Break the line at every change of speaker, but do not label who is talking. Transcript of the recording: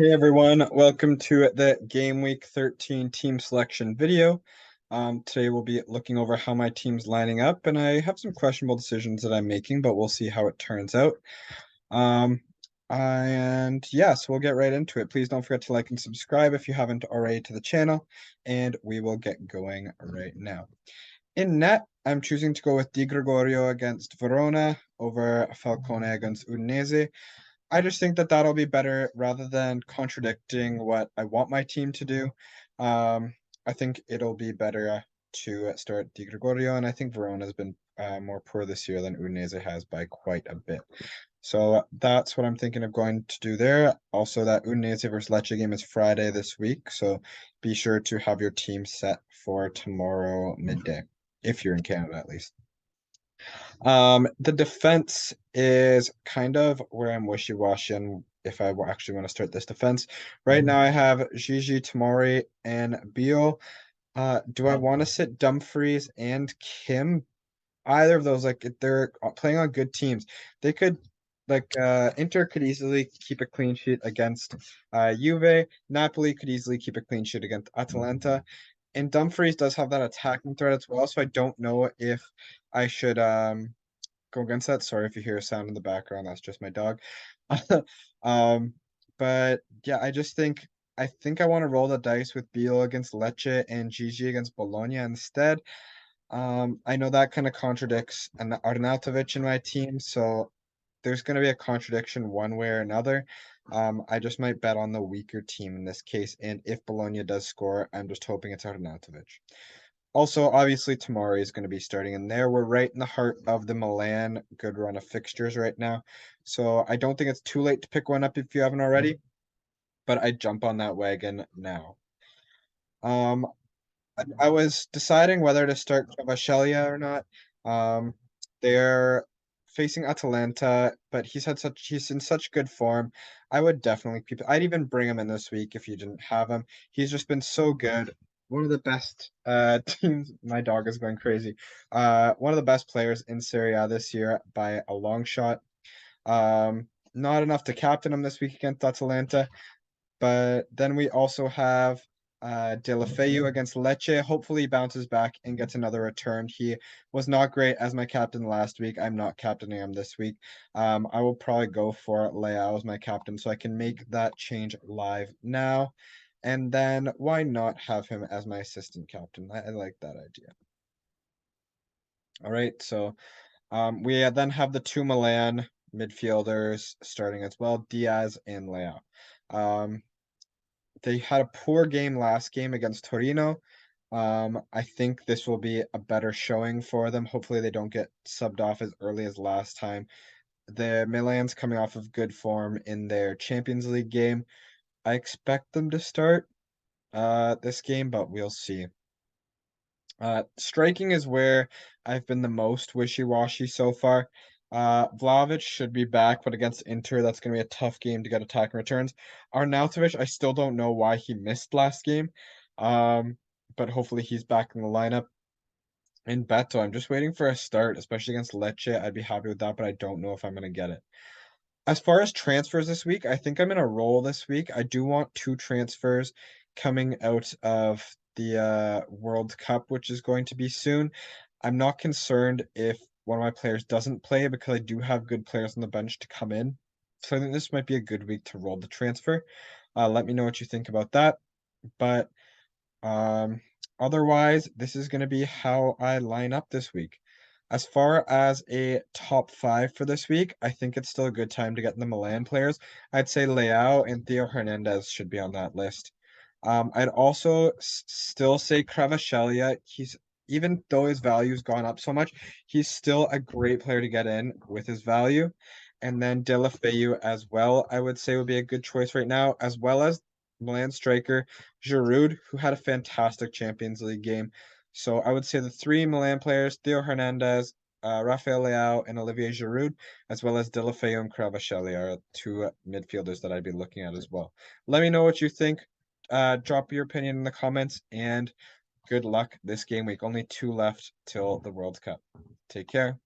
Hey everyone, welcome to the Game Week 13 team selection video. Today we'll be looking over how my team's lining up, and I have some questionable decisions that I'm making, but we'll see how it turns out. Um, and yes, we'll get right into it. Please don't forget to like and subscribe if you haven't already to the channel, and we will get going right now. In net, I'm choosing to go with Di Gregorio against Verona over Falcone against Udinese. I just think that that'll be better rather than contradicting what I want my team to do. I think it'll be better to start Di Gregorio, and I think Verona's been more poor this year than Udinese has by quite a bit. So that's what I'm thinking of going to do there. Also, that Udinese versus Lecce game is Friday this week, so be sure to have your team set for tomorrow midday, if you're in Canada at least. The defense is kind of where I'm wishy-washy on if I actually want to start this defense. Right now I have Gigi, Tamori, and Beal. Do I want to sit Dumfries and Kim? Either of those, like if they're playing on good teams. They could Inter could easily keep a clean sheet against Juve. Napoli could easily keep a clean sheet against Atalanta. And Dumfries does have that attacking threat as well, so I don't know if I should go against that. Sorry if you hear a sound in the background. That's just my dog. Um, but yeah, I think I want to roll the dice with Beal against Lecce and Gigi against Bologna instead. I know that kind of contradicts an Arnautovic in my team, so there's going to be a contradiction one way or another. I just might bet on the weaker team in this case, and if Bologna does score, I'm just hoping it's Arnautovic. Also, obviously, Tamari is going to be starting in there. We're right in the heart of the Milan good run of fixtures right now. So I don't think it's too late to pick one up if you haven't already, but I jump on that wagon now. Um, I was deciding whether to start Kvashelia or not. Um, they're facing Atalanta, but he's in such good form. I would definitely keep. I'd even bring him in this week if you didn't have him. He's just been so good. One of the best teams. My dog is going crazy. One of the best players in Serie A this year by a long shot. Not enough to captain him this week against Atalanta. But then we also have Deulofeu against Lecce. Hopefully, he bounces back and gets another return. He was not great as my captain last week. I'm not captaining him this week. I will probably go for Leao as my captain so I can make that change live now. And then why not have him as my assistant captain? I like that idea. All right, so we then have the two Milan midfielders starting as well, Diaz and Leao. Um, they had a poor game last game against Torino. I think this will be a better showing for them. Hopefully, they don't get subbed off as early as last time. The Milan's coming off of good form in their Champions League game. I expect them to start this game, but we'll see. Striking is where I've been the most wishy-washy so far. Vlahovic should be back, but against Inter, that's going to be a tough game to get attacking returns. Arnautovic, I still don't know why he missed last game, um, but hopefully he's back in the lineup. In Beto, I'm just waiting for a start, especially against Lecce. I'd be happy with that, but I don't know if I'm going to get it. As far as transfers this week, I think I'm in a roll this week. I do want two transfers coming out of the World Cup, which is going to be soon. I'm not concerned if one of my players doesn't play because I do have good players on the bench to come in. So I think this might be a good week to roll the transfer. Let me know what you think about that. But um, otherwise, this is going to be how I line up this week. As far as a top five for this week, I think it's still a good time to get the Milan players. I'd say Leao and Theo Hernandez should be on that list. I'd also still say Kvaratskhelia. He's even though his value's gone up so much, he's still a great player to get in with his value. And then Deulofeu as well, I would say would be a good choice right now, as well as Milan striker Giroud, who had a fantastic Champions League game. So I would say the three Milan players, Theo Hernandez, Rafael Leao, and Olivier Giroud, as well as Deulofeu and Kvaratskhelia are two midfielders that I'd be looking at as well. Let me know what you think. Drop your opinion in the comments, and good luck this game week. Only two left till the World Cup. Take care.